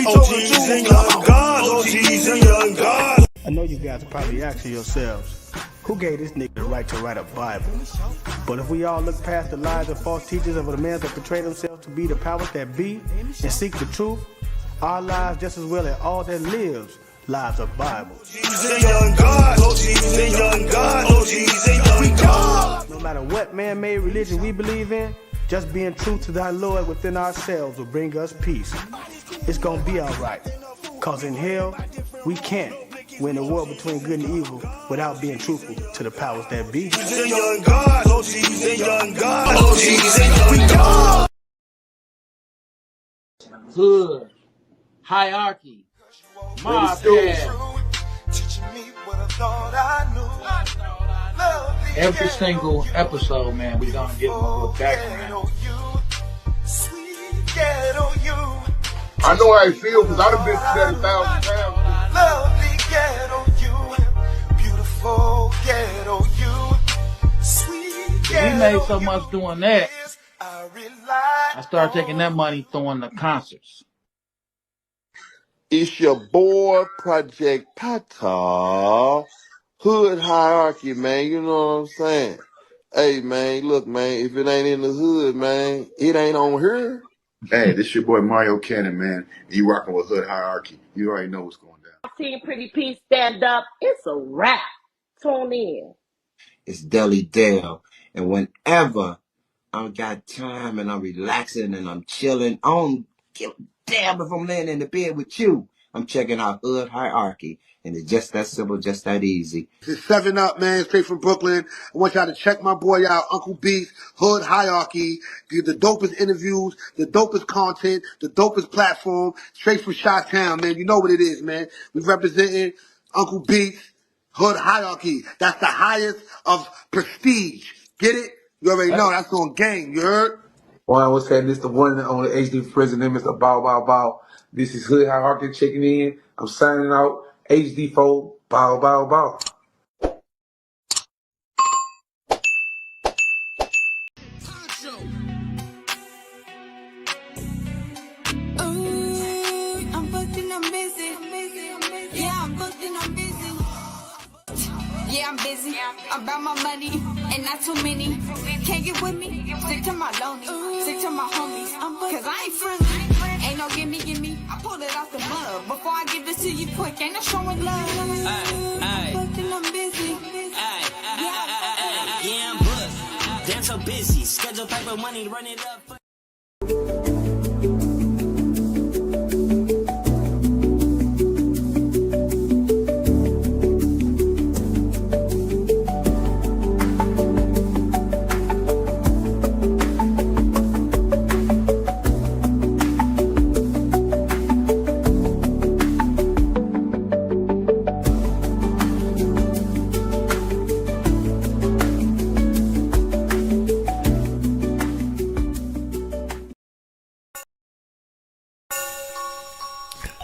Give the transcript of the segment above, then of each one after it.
OGs and young gods, OGs and young gods. I know you guys are probably asking yourselves, who gave this nigga the right to write a Bible? But if we all look past the lies and false teachers of the men that portray themselves to be the powers that be and seek the truth, our lives just as well as all that lives, lives are Bible. OGs and young gods, OGs and young gods, OGs and young gods. No matter what man-made religion we believe in, just being true to thy Lord within ourselves will bring us peace. It's gonna be alright, cause in hell, we can't win the war between good and evil without being truthful to the powers that be. OGs and young gods, OGs and young gods, OGs and young gods. Hood, hierarchy, mob pad. Every single episode, man, we gonna give them a little background. I know how I feel because I done been through that 1,000 times. Lovely ghetto you, beautiful ghetto you, sweet ghetto. We made so much doing that. I started taking that money throwing the concerts. It's your boy, Project Pata. Hood hierarchy, man. You know what I'm saying? Hey, man, look, man, if it ain't in the hood, man, it ain't on here. Hey, this your boy Mario Cannon, man. You rocking with Hood Hierarchy. You already know what's going down. Team Pretty P stand up. It's a wrap. Tune in. It's Deli Dale. And whenever I got time and I'm relaxing and I'm chilling, I don't give a damn if I'm laying in the bed with you. I'm checking out Hood Hierarchy. And it's just that simple, just that easy. It's 7 Up, man, straight from Brooklyn. I want y'all to check my boy out, Uncle Beast, Hood Hierarchy. Get the dopest interviews, the dopest content, the dopest platform, straight from Chi-Town, man. You know what it is, man. We representing Uncle Beast, Hood Hierarchy. That's the highest of prestige. Get it? You already know, that's on game, you heard? One was saying this the one on the HD president, Mr. Bow Bow Bow. This is Hood Hierarchy checking in. I'm signing out. HD4, bow, bow, bow. I'm booked and I'm busy. Yeah, I'm booked and I'm busy. Yeah, I'm busy. I'm about my money and not too many. Can't get with me. Stick to my lonely. Stick to my homies. Cause I ain't friendly. Ain't no gimme. I pulled it out the mud. Before I give this to you quick, ain't no showing love. I'm booked and I'm busy. Yeah, I'm booked. Damn so busy. Schedule paper money, run it up.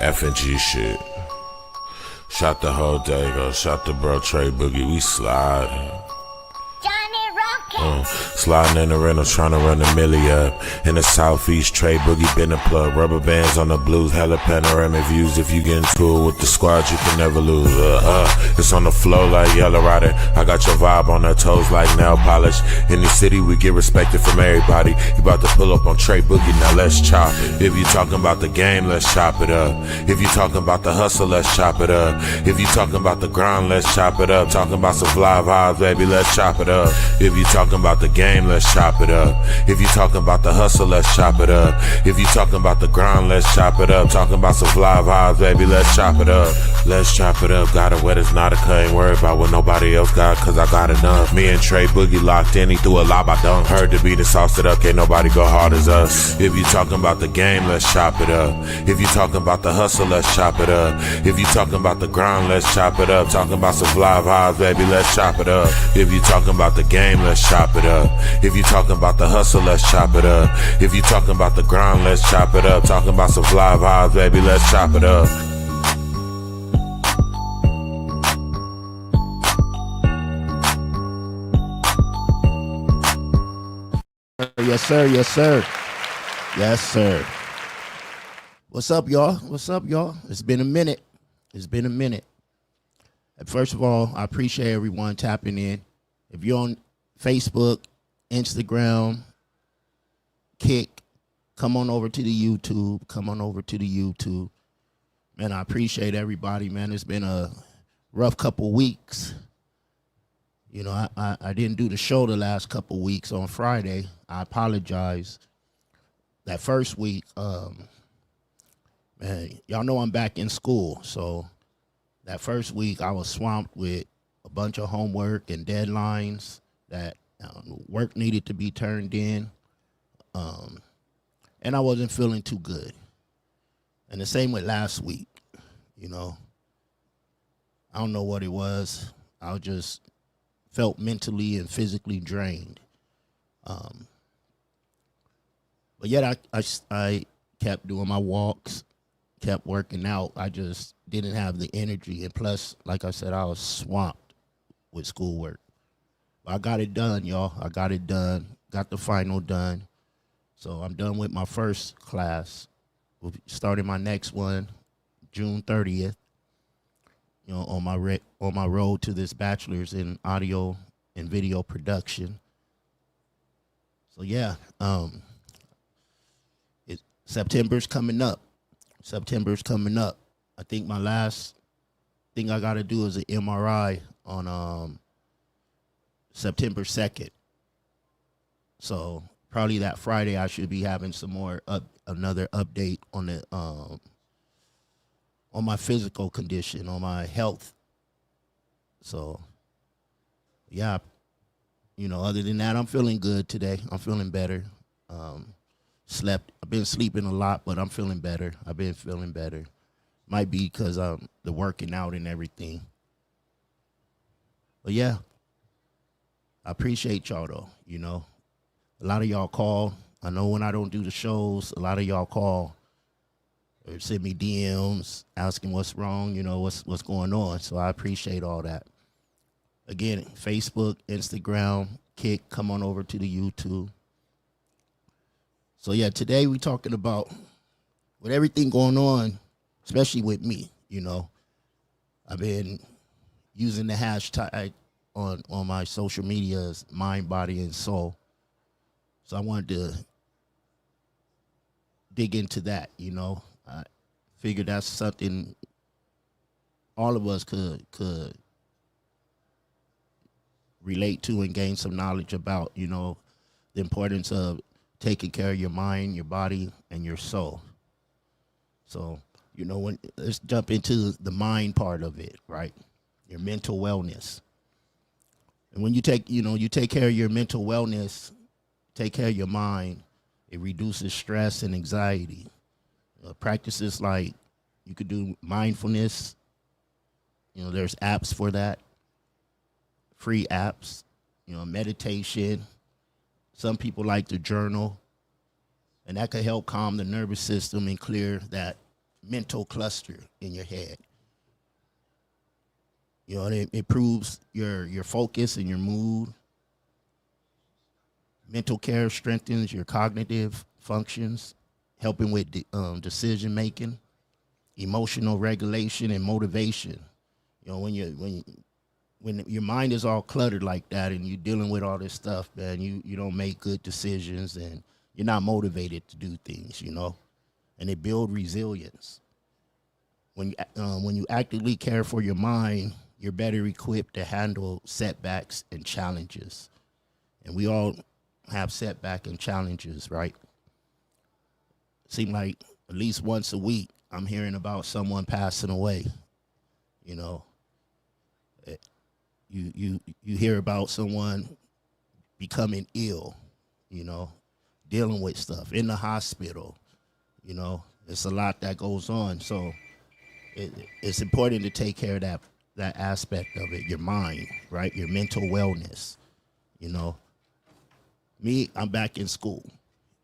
F&G shit. Shot the whole day, go. Shot the bro Trey Boogie. We sliding. Sliding in the rental, trying to run a milli up. In the southeast, Trey Boogie been a plug. Rubber bands on the blues, hella panoramic views. If you get into it with the squad, you can never lose. It's on the flow like Yellow Rider. I got your vibe on her toes like nail polish. In the city, we get respected from everybody. You about to pull up on Trey Boogie, now let's chop it. If you talking about the game, let's chop it up. If you talking about the hustle, let's chop it up. If you talking about the grind, let's chop it up. Talking about some fly vibes, baby, let's chop it up. If you talking about the game, let's chop it up. If you talking about the hustle, let's chop it up. If you talking about the grind, let's chop it up. Talking about some fly vibes, baby, let's chop it up. Let's chop it up. Got it wet, it's not a cut. Ain't worried about what nobody else got, cause I got enough. Me and Trey Boogie locked in, he threw a lob, I dunk. Heard the beat and sauced it up, can't nobody go hard as us. If you talking about the game, let's chop it up. If you talking about the hustle, let's chop it up. If you talking about the grind, let's chop it up. Talking about some fly vibes, baby, let's chop it up. If you talking about the game, let's chop it up. If you talking about the hustle, let's chop it up. If you talking about the grind, let's chop it up. Talking about some fly vibes, baby, let's chop it up. Yes, sir. Yes, sir. Yes, sir. What's up, y'all? What's up, y'all? It's been a minute. It's been a minute. And first of all, I appreciate everyone tapping in. If you're on Facebook, Instagram, Kick, come on over to the YouTube. Come on over to the YouTube. Man, I appreciate everybody, man. It's been a rough couple weeks. You know, I didn't do the show the last couple weeks on Friday. I apologize. That first week, man, y'all know I'm back in school. So that first week I was swamped with a bunch of homework and deadlines that work needed to be turned in. And I wasn't feeling too good. And the same with last week, you know. I don't know what it was. I just felt mentally and physically drained. But yet I kept doing my walks, kept working out. I just didn't have the energy. And plus, like I said, I was swamped with schoolwork. But I got it done, y'all. I got it done. Got the final done. So I'm done with my first class. We'll be starting my next one June 30th. You know, on my road to this bachelor's in audio and video production. So yeah, September's coming up. September's coming up. I think my last thing I got to do is an MRI on September 2nd. So probably that Friday I should be having some more another update on the on my physical condition, on my health. So yeah, you know, other than that, I'm feeling good today. I'm feeling better. I've been sleeping a lot, but I'm feeling better. I've been feeling better. Might be because the working out and everything. But yeah, I appreciate y'all though. You know, a lot of y'all call. I know when I don't do the shows, a lot of y'all call or send me DMs asking what's wrong, you know, what's going on. So I appreciate all that. Again, Facebook, Instagram, Kick, come on over to the YouTube. So yeah, today we're talking about with everything going on, especially with me, you know. I've been using the hashtag on my social medias, mind, body, and soul. So I wanted to dig into that, you know. I figured that's something all of us could relate to and gain some knowledge about, you know, the importance of taking care of your mind, your body, and your soul. So, you know, let's jump into the mind part of it, right? Your mental wellness. And when you take care of your mental wellness, take care of your mind, it reduces stress and anxiety. Practices like you could do mindfulness. You know, there's apps for that, free apps, you know, meditation. Some people like to journal, and that could help calm the nervous system and clear that mental cluster in your head. You know, it improves your focus and your mood. Mental care strengthens your cognitive functions, helping with decision making, emotional regulation, and motivation. You know, when your mind is all cluttered like that and you're dealing with all this stuff, man, you don't make good decisions and you're not motivated to do things, you know, and it builds resilience. When you actively care for your mind, you're better equipped to handle setbacks and challenges. And we all have setback and challenges, right? Seem like at least once a week I'm hearing about someone passing away. You know, you hear about someone becoming ill, you know, dealing with stuff in the hospital. You know, it's a lot that goes on. So it's important to take care of that aspect of it, your mind, right? Your mental wellness. You know, me, I'm back in school.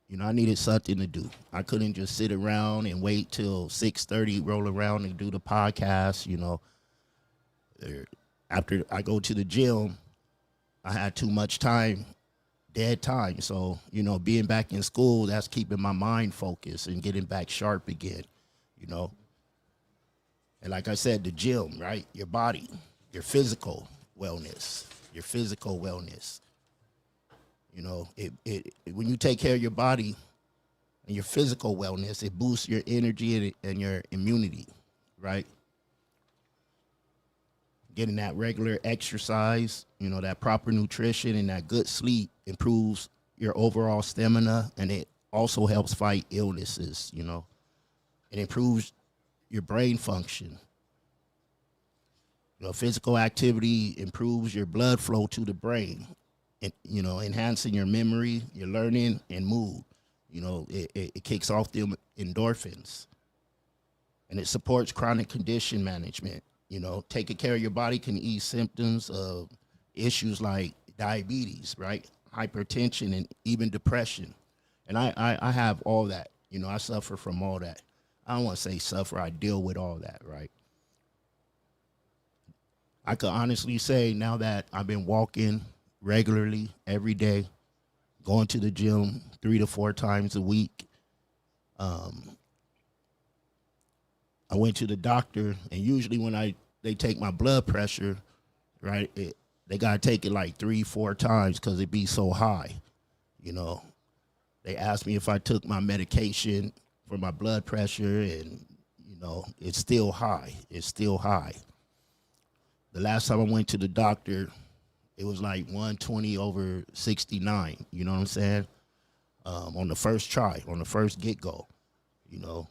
You know, I needed something to do. I couldn't just sit around and wait till 6:30, roll around and do the podcast, you know. After I go to the gym, I had too much time, dead time. So, you know, being back in school, that's keeping my mind focused and getting back sharp again. you know. And like I said, the gym, right? Your body, your physical wellness, your physical wellness. You know, when you take care of your body and your physical wellness, it boosts your energy and your immunity, right? Getting that regular exercise, you know, that proper nutrition and that good sleep improves your overall stamina, and it also helps fight illnesses, you know. It improves your brain function. You know, physical activity improves your blood flow to the brain, and, you know, enhancing your memory, your learning, and mood. You know, it kicks off the endorphins, and it supports chronic condition management. You know, taking care of your body can ease symptoms of issues like diabetes, right? Hypertension, and even depression. And I have all that. You know, I suffer from all that. I don't want to say suffer. I deal with all that, right? I could honestly say now that I've been walking regularly every day, going to the gym 3 to 4 times a week. I went to the doctor, and usually when they take my blood pressure, right, they got to take it like 3-4 times because it be so high, you know. They asked me if I took my medication for my blood pressure, and, you know, it's still high. It's still high. The last time I went to the doctor, it was like 120/69, you know what I'm saying? On the first try, on the first get-go, you know.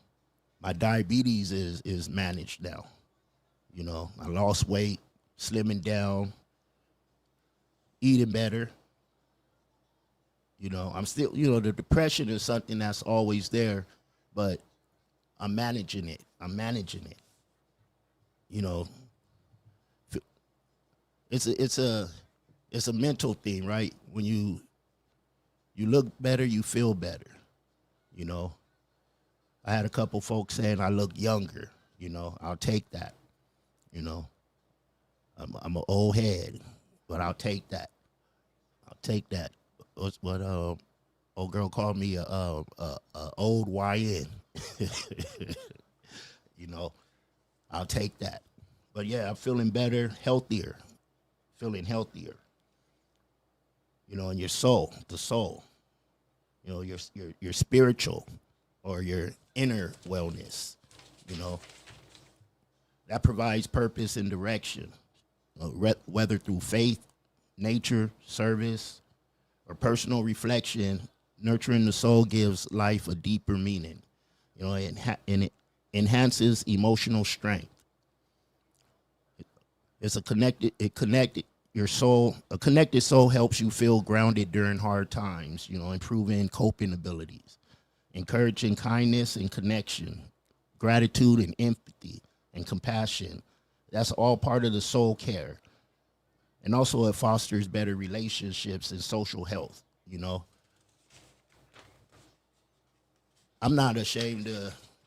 My diabetes is managed now. You know, I lost weight, slimming down, eating better. You know, I'm still, you know, the depression is something that's always there, but I'm managing it. I'm managing it. You know, it's a mental thing, right? When you look better, you feel better. You know, I had a couple folks saying I look younger. You know, I'll take that. You know, I'm an old head, but I'll take that. I'll take that. What's what old girl called me a old YN. You know, I'll take that. But yeah, I'm feeling better, healthier, feeling healthier. You know, and your soul, the soul. You know, your spiritual or your inner wellness. You know, that provides purpose and direction, whether through faith, nature, service, or personal reflection. Nurturing the soul gives life a deeper meaning. You know, and it enhances emotional strength. It's connected your soul. A connected soul helps you feel grounded during hard times. You know, improving coping abilities, encouraging kindness and connection, gratitude and empathy and compassion. That's all part of the soul care. And also it fosters better relationships and social health, you know. I'm not ashamed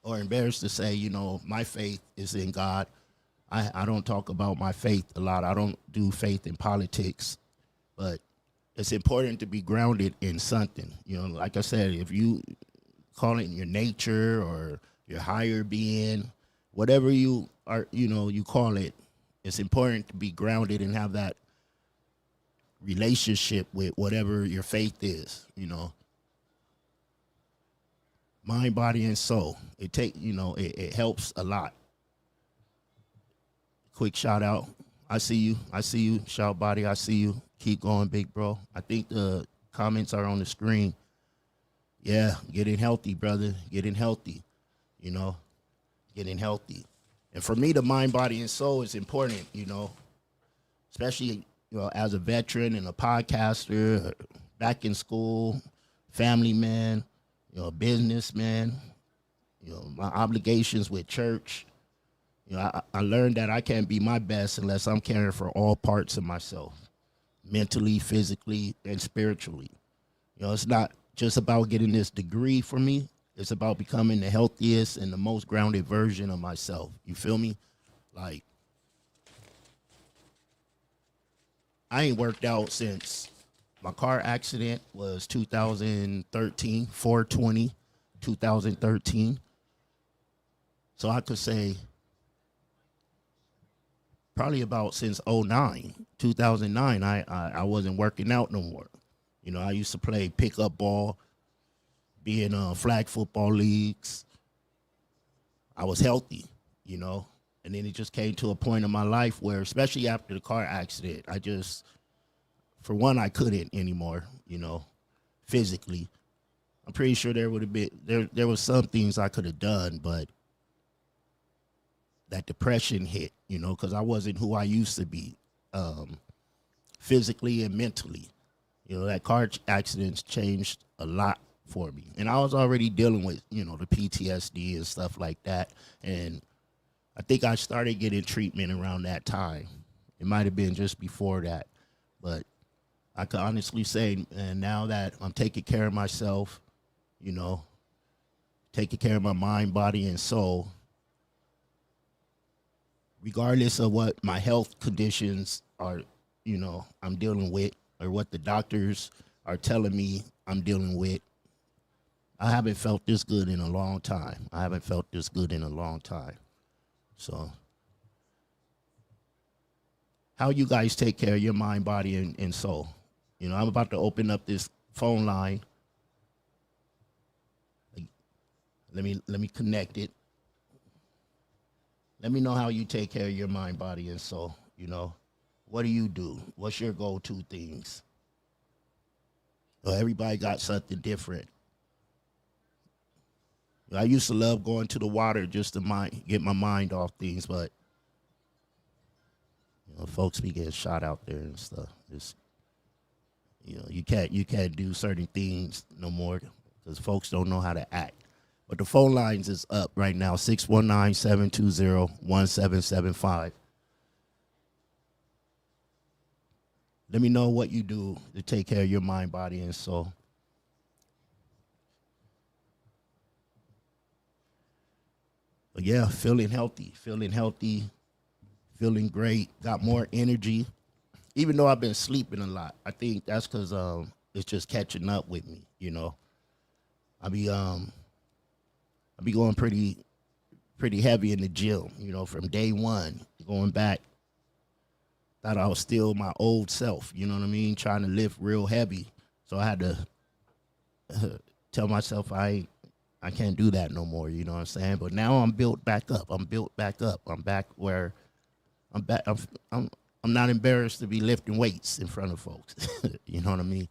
or embarrassed to say, you know, my faith is in God. I don't talk about my faith a lot. I don't do faith in politics, but it's important to be grounded in something. You know, like I said, if you call it your nature or your higher being, whatever you are, you know, you call it, it's important to be grounded and have that relationship with whatever your faith is, you know. Mind, body, and soul. It helps a lot. Quick shout out. I see you. Shout body, I see you. Keep going, big bro. I think the comments are on the screen. Yeah, getting healthy, brother. Getting healthy, you know. Getting healthy. And for me, the mind, body, and soul is important, you know. Especially, you know, as a veteran and a podcaster, back in school, family man, you know, businessman, you know, my obligations with church. You know, I learned that I can't be my best unless I'm caring for all parts of myself, mentally, physically, and spiritually. You know, it's not just about getting this degree for me. It's about becoming the healthiest and the most grounded version of myself. You feel me? Like, I ain't worked out since my car accident was 2013, 4/20, 2013. So I could say probably about since 2009, I wasn't working out no more. You know, I used to play pickup ball, be in flag football leagues. I was healthy, you know. And then it just came to a point in my life where, especially after the car accident, I just, for one, I couldn't anymore, you know, physically. I'm pretty sure there would have been, there was some things I could have done, but that depression hit, you know, because I wasn't who I used to be, physically and mentally. You know, that car accident changed a lot for me. And I was already dealing with, you know, the PTSD and stuff like that. And I think I started getting treatment around that time. It might have been just before that. But I can honestly say, and now that I'm taking care of myself, you know, taking care of my mind, body, and soul, regardless of what my health conditions are, you know, I'm dealing with, or what the doctors are telling me I'm dealing with, I haven't felt this good in a long time. I haven't felt this good in a long time. So, how you guys take care of your mind, body, and soul? You know, I'm about to open up this phone line. Let me connect it. Let me know how you take care of your mind, body, and soul. You know, what do you do? What's your go-to things? Well, everybody got something different. I used to love going to the water just to get my mind off things, but you know, folks be getting shot out there and stuff. Just, you know, you can't do certain things no more because folks don't know how to act. But the phone lines is up right now, 619-720-1775. Let me know what you do to take care of your mind, body, and soul. But yeah, feeling healthy, feeling great, got more energy. Even though I've been sleeping a lot, I think that's because it's just catching up with me, you know. I be going pretty heavy in the gym, you know, from day one, going back. Thought I was still my old self, you know what I mean? Trying to lift real heavy. So I had to tell myself I can't do that no more, you know what I'm saying? But now I'm built back up. I'm back where I'm back. I'm not embarrassed to be lifting weights in front of folks. You know what I mean?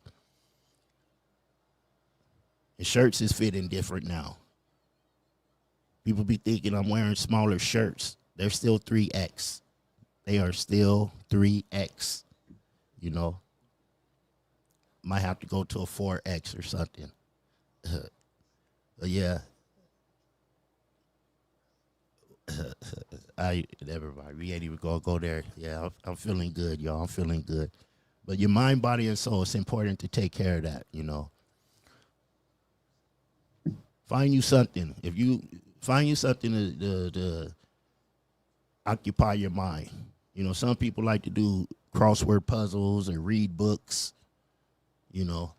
And shirts is fitting different now. People be thinking I'm wearing smaller shirts. They're still 3X. They are still 3X, you know. Might have to go to a 4X or something. But yeah. Never mind. We ain't even gonna go there. Yeah, I'm feeling good, y'all. I'm feeling good. But your mind, body, and soul, it's important to take care of that, you know. Find you something. If you find you something to occupy your mind. You know, some people like to do crossword puzzles and read books, you know.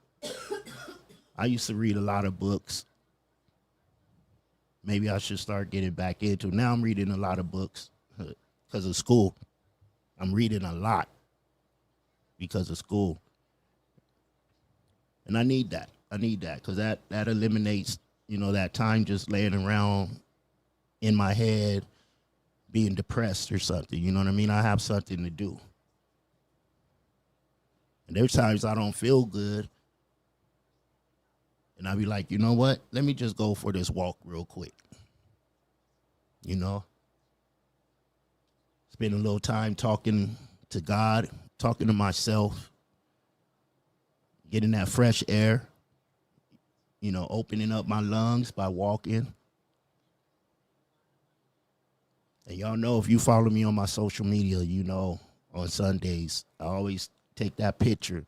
I used to read a lot of books. Maybe I should start getting back into it. Now I'm reading a lot of books because of school. I'm reading a lot because of school. And I need that. Because that eliminates, you know, that time just laying around in my head being depressed or something. You know what I mean? I have something to do. And there's times I don't feel good. And I'll be like, you know what? Let me just go for this walk real quick. You know? Spend a little time talking to God, talking to myself, getting that fresh air, you know, opening up my lungs by walking. And y'all know, if you follow me on my social media, you know, on Sundays, I always take that picture.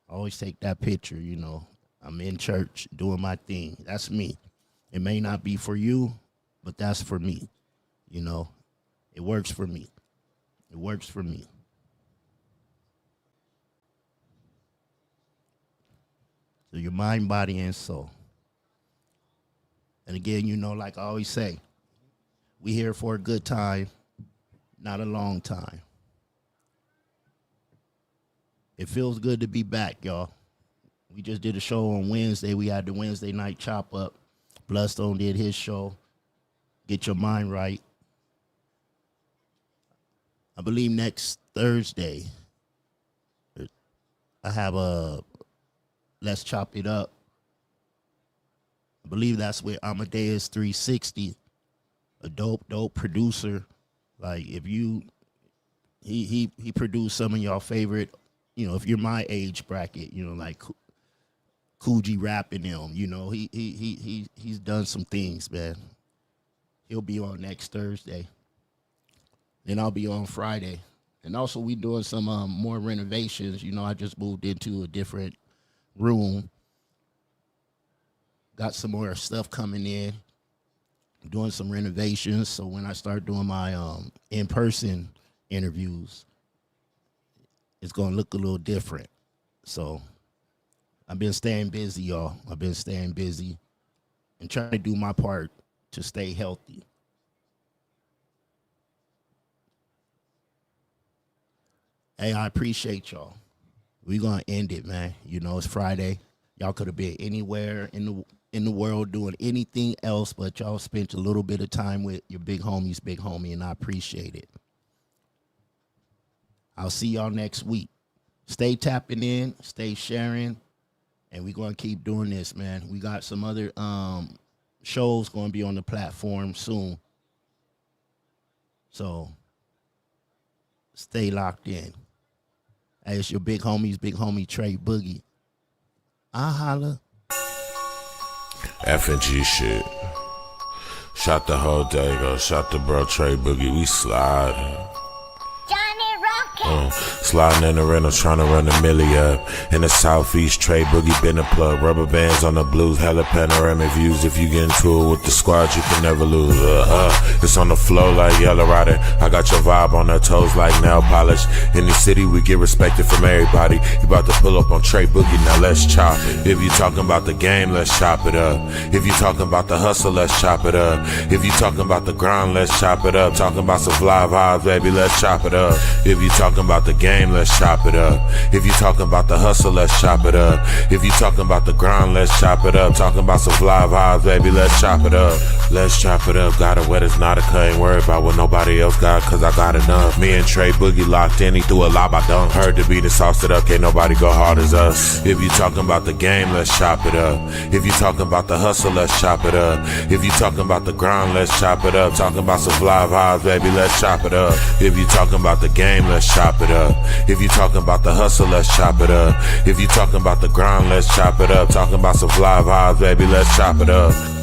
You know. I'm in church doing my thing. That's me. It may not be for you, but that's for me. You know, it works for me. So your mind, body, and soul. And again, you know, like I always say, We here for a good time, not a long time. It feels good to be back, y'all. We just did a show on Wednesday. We had the Wednesday night chop up. Bloodstone did his show. Get your mind right. I believe next Thursday, I have a Let's Chop It Up. I believe that's with Amadeus 360, a dope producer. Like if you, he produced some of y'all favorite, you know, if you're my age bracket, you know, like Coogee rapping them, you know, he's done some things, man. He'll be on next Thursday. Then I'll be on Friday. And also we doing some more renovations. You know, I just moved into a different room. Got some more stuff coming in. Doing some renovations. So when I start doing my in-person interviews, it's going to look a little different. So I've been staying busy, y'all. I've been staying busy and trying to do my part to stay healthy. Hey, I appreciate y'all. We're going to end it, man. You know, it's Friday. Y'all could have been anywhere in the world doing anything else, but y'all spent a little bit of time with your big homie, and I appreciate it. I'll see y'all next week. Stay tapping in, stay sharing, and we're going to keep doing this, man. We got some other shows going to be on the platform soon. So stay locked in. Hey, it's your big homie Trey Boogie. I holla. F&G shit. Shot the whole day, go. Shot the bro Trey Boogie. We sliding. Sliding in the rental, trying to run the milli up. In the southeast, Trey Boogie been a plug. Rubber bands on the blues, hella panoramic views. If you get into it with the squad, you can never lose. It's on the flow like Yellow Rider. I got your vibe on her toes like nail polish. In the city, we get respected from everybody. You about to pull up on Trey Boogie, now let's chop it. If you talking about the game, let's chop it up. If you talking about the hustle, let's chop it up. If you talking about the grind, let's chop it up. Talking about some fly vibes, baby, let's chop it up. If you talking about the game, let's chop it up. If you talking about the hustle, let's chop it up. If you talking about the grind, let's chop it up. Talking about some fly vibes, baby, let's chop it up. Let's chop it up. Got it wet, it's not a cut. Ain't worried about what nobody else got, cause I got enough. Me and Trey Boogie locked in, he threw a lob, I dunk. Heard the beat and sauced it up, can't nobody go hard as us. If you talking about the game, let's chop it up. If you talking about the hustle, let's chop it up. If you talking about the grind, let's chop it up. Talking about some fly vibes, baby, let's chop it up. If you talking about the game, let's chop it up. If you talking about the hustle, let's chop it up. If you talking about the grind, let's chop it up. Talking about some fly vibes, baby, let's chop it up.